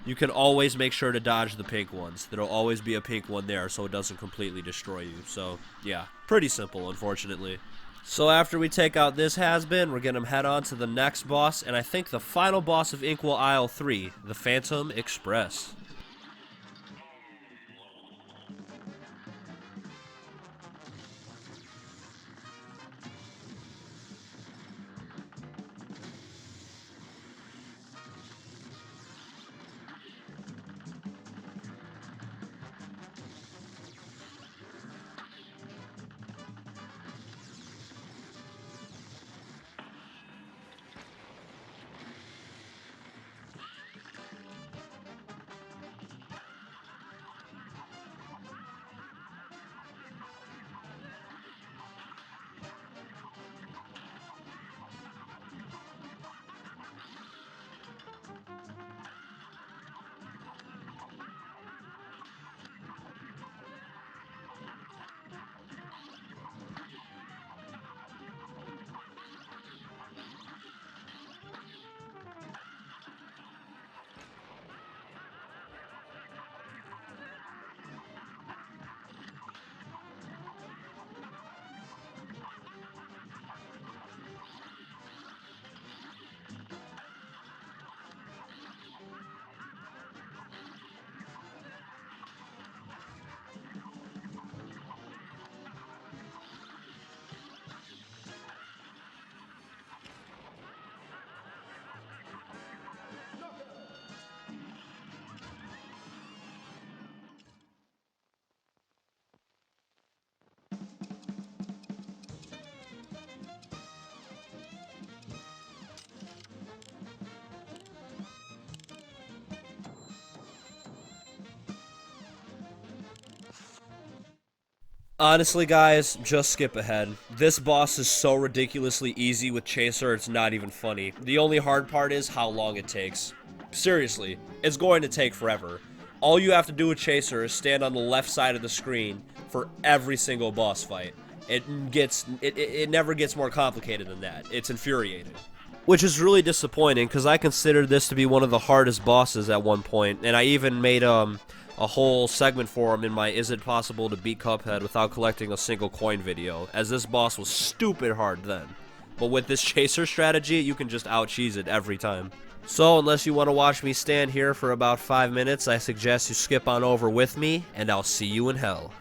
you can always make sure to dodge the pink ones. There'll always be a pink one there so it doesn't completely destroy you. So, yeah, pretty simple, unfortunately. So after we take out this has-been, we're going to head on to the next boss, and I think the final boss of Inkwell Isle 3, the Phantom Express. Honestly, guys, just skip ahead. This boss is so ridiculously easy with Chaser, it's not even funny. The only hard part is how long it takes. Seriously, it's going to take forever. All you have to do with Chaser is stand on the left side of the screen for every single boss fight. It never gets more complicated than that. It's infuriating. Which is really disappointing, because I considered this to be one of the hardest bosses at one point, and I even made a whole segment for him in my Is It Possible to Beat Cuphead Without Collecting a Single Coin video, as this boss was stupid hard then. But with this Chaser strategy, you can just out-cheese it every time. So, unless you want to watch me stand here for about 5 minutes, I suggest you skip on over with me, and I'll see you in hell.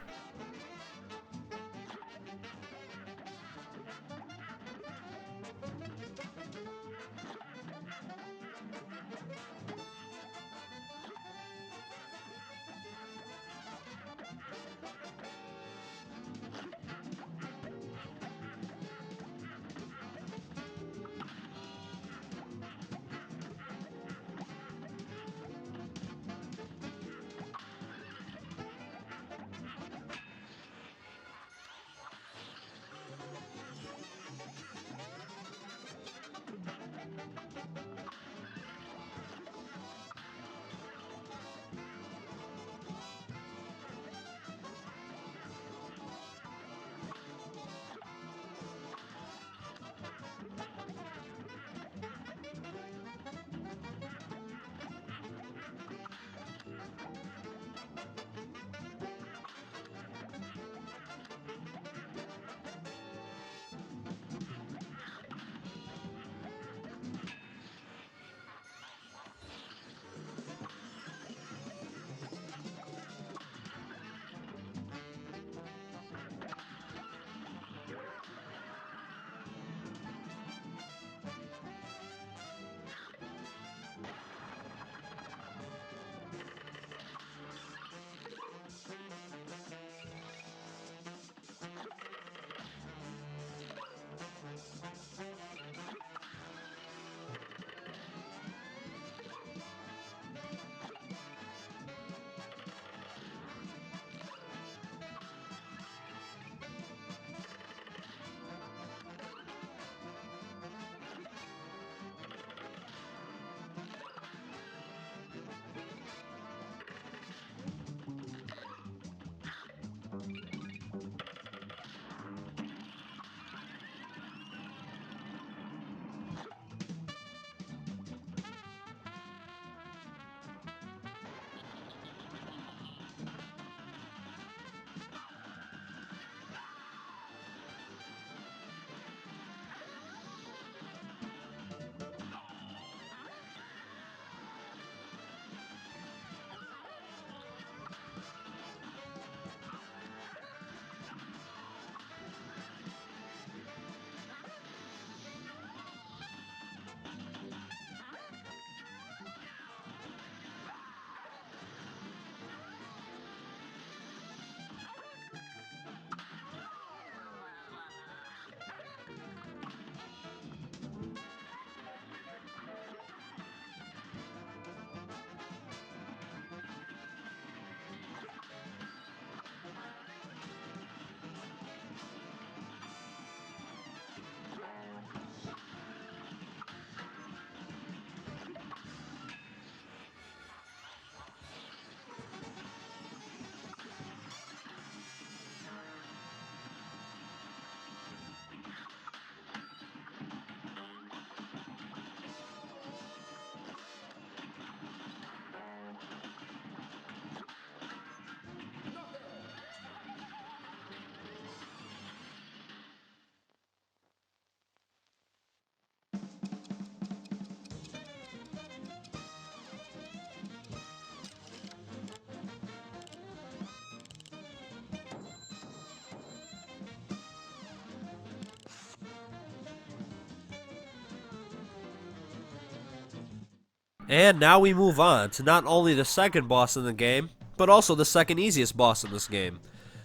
And now we move on to not only the second boss in the game, but also the second easiest boss in this game.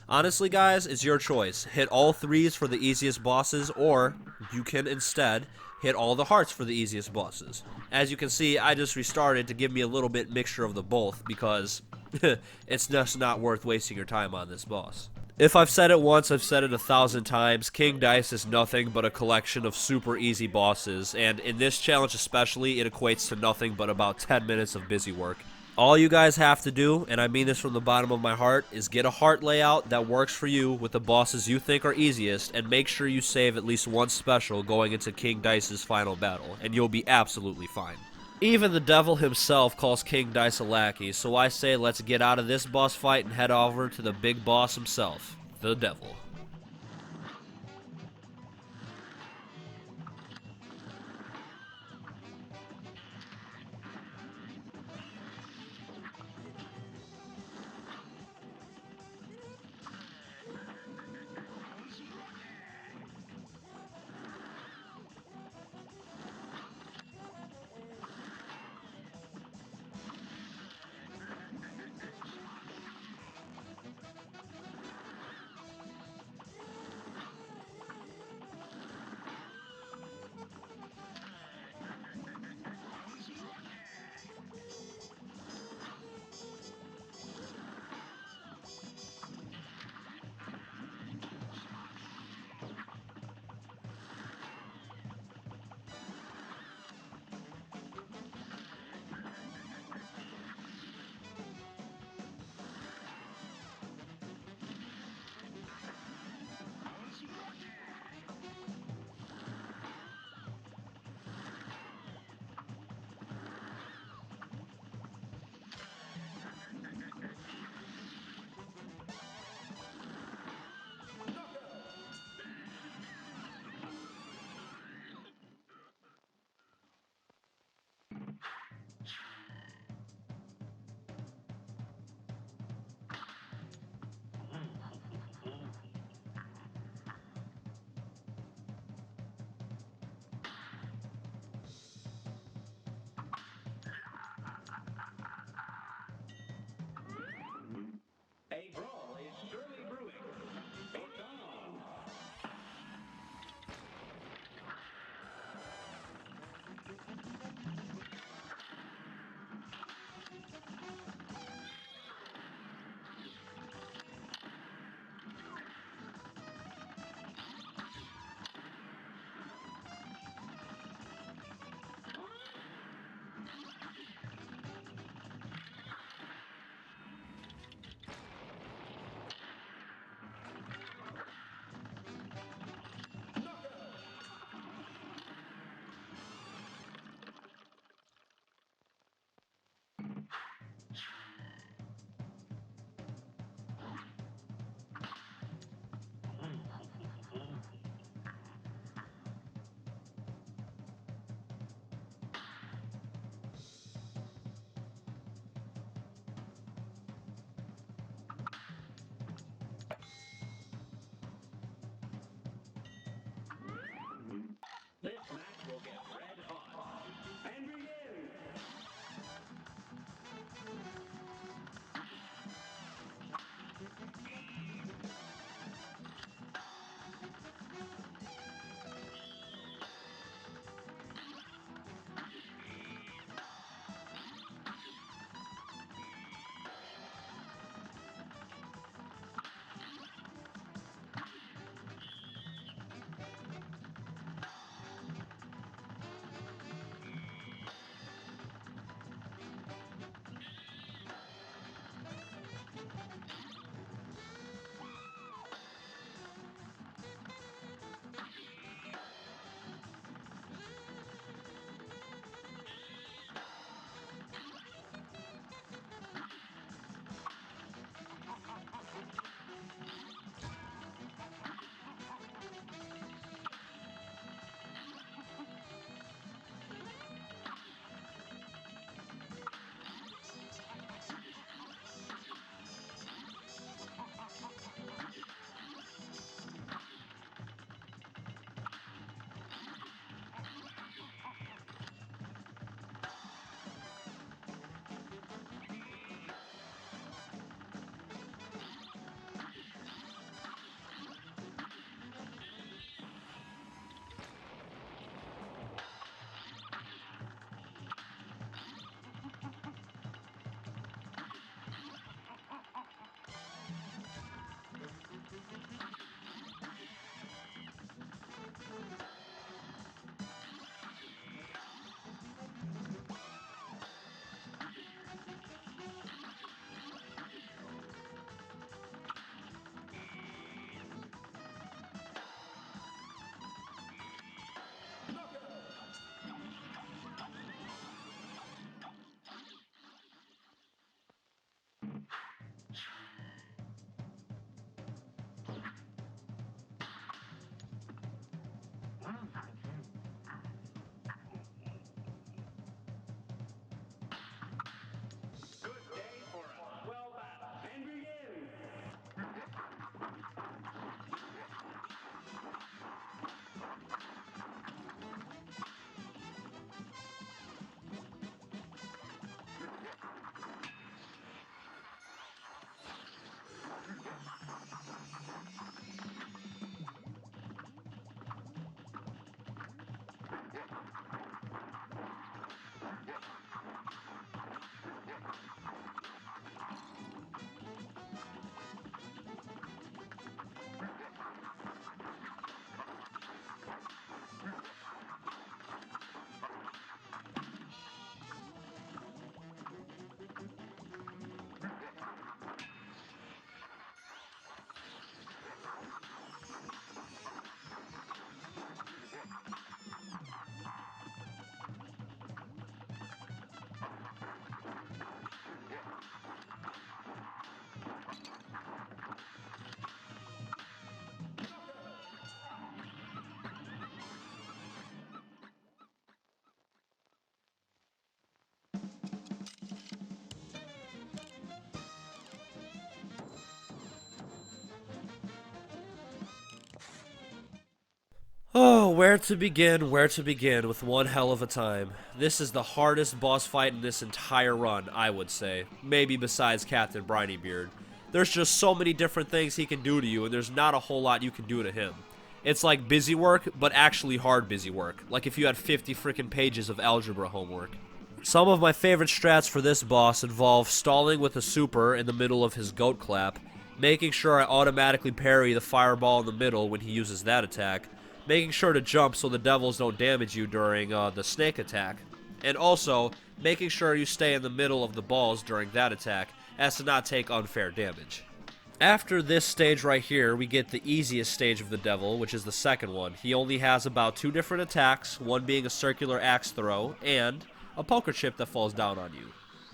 Honestly, guys, it's your choice. Hit all threes for the easiest bosses, or you can instead hit all the hearts for the easiest bosses. As you can see, I just restarted to give me a little bit mixture of the both, because it's just not worth wasting your time on this boss. If I've said it once, I've said it 1,000 times. King Dice is nothing but a collection of super easy bosses, and in this challenge especially, it equates to nothing but about 10 minutes of busy work. All you guys have to do, and I mean this from the bottom of my heart, is get a heart layout that works for you with the bosses you think are easiest, and make sure you save at least one special going into King Dice's final battle, and you'll be absolutely fine. Even the devil himself calls King Dice a lackey, so I say let's get out of this boss fight and head over to the big boss himself, the devil. Oh, where to begin with one hell of a time. This is the hardest boss fight in this entire run, I would say. Maybe besides Captain Brinybeard. There's just so many different things he can do to you, and there's not a whole lot you can do to him. It's like busy work, but actually hard busy work. Like if you had 50 freaking pages of algebra homework. Some of my favorite strats for this boss involve stalling with a super in the middle of his goat clap, making sure I automatically parry the fireball in the middle when he uses that attack, making sure to jump so the devils don't damage you during the snake attack, and also making sure you stay in the middle of the balls during that attack as to not take unfair damage. After this stage right here, we get the easiest stage of the devil, which is the second one. He only has about 2 different attacks, one being a circular axe throw, and a poker chip that falls down on you.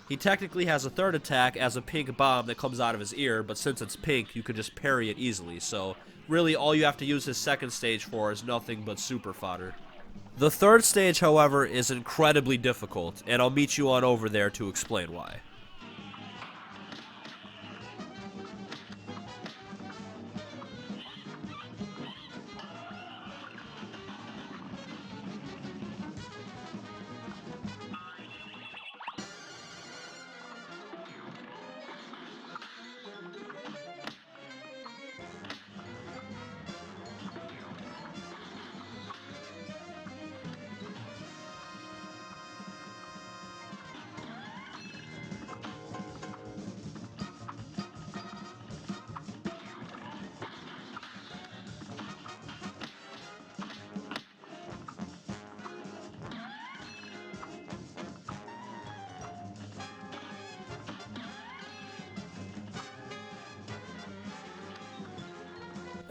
He technically has a third attack as a pink bomb that comes out of his ear, but since it's pink, you can just parry it easily, so really all you have to use his second stage for is nothing but super fodder. The third stage, however, is incredibly difficult, and I'll meet you on over there to explain why.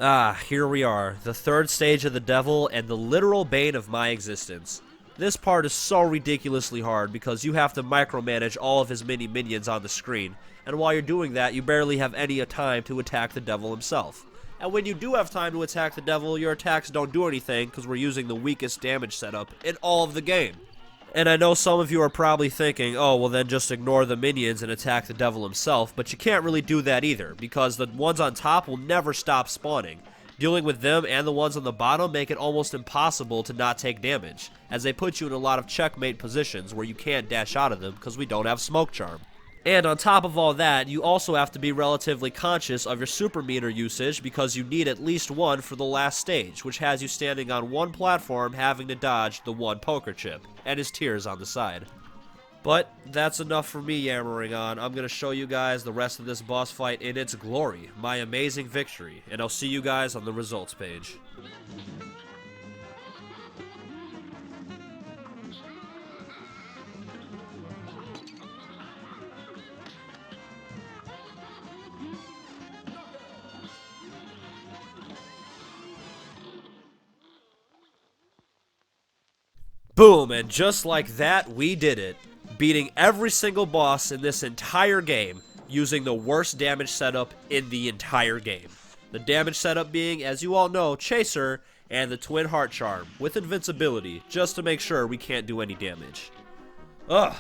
Ah, here we are, the third stage of the devil and the literal bane of my existence. This part is so ridiculously hard because you have to micromanage all of his mini minions on the screen, and while you're doing that, you barely have any time to attack the devil himself. And when you do have time to attack the devil, your attacks don't do anything because we're using the weakest damage setup in all of the game. And I know some of you are probably thinking, oh, well then just ignore the minions and attack the devil himself, but you can't really do that either, because the ones on top will never stop spawning. Dealing with them and the ones on the bottom make it almost impossible to not take damage, as they put you in a lot of checkmate positions where you can't dash out of them because we don't have smoke charm. And on top of all that, you also have to be relatively conscious of your super meter usage because you need at least one for the last stage, which has you standing on one platform having to dodge the one poker chip, and his tears on the side. But that's enough for me yammering on. I'm going to show you guys the rest of this boss fight in its glory, my amazing victory, and I'll see you guys on the results page. Boom, and just like that, we did it. Beating every single boss in this entire game, using the worst damage setup in the entire game. The damage setup being, as you all know, Chaser and the Twin Heart Charm with invincibility, just to make sure we can't do any damage. Ugh.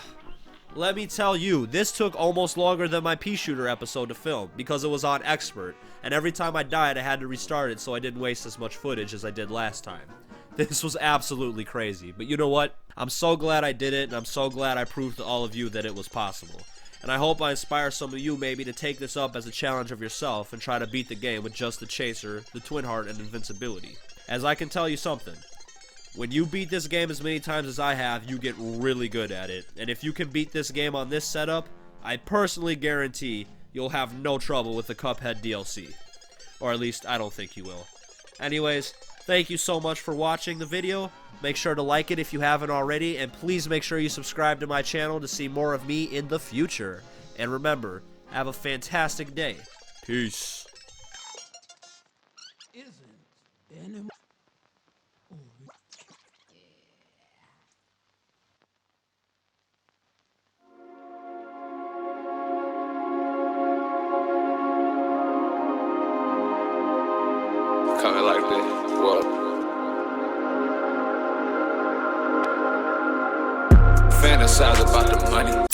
Let me tell you, this took almost longer than my pea shooter episode to film because it was on expert, and every time I died I had to restart it so I didn't waste as much footage as I did last time. This was absolutely crazy, but you know what? I'm so glad I did it, and I'm so glad I proved to all of you that it was possible. And I hope I inspire some of you maybe to take this up as a challenge of yourself and try to beat the game with just the Chaser, the Twin Heart, and invincibility. As I can tell you something, when you beat this game as many times as I have, you get really good at it. And if you can beat this game on this setup, I personally guarantee you'll have no trouble with the Cuphead DLC. Or at least, I don't think you will. Anyways, thank you so much for watching the video. Make sure to like it if you haven't already, and please make sure you subscribe to my channel to see more of me in the future. And remember, have a fantastic day. Peace. Coming like this. Whoa. Fantasize about the money.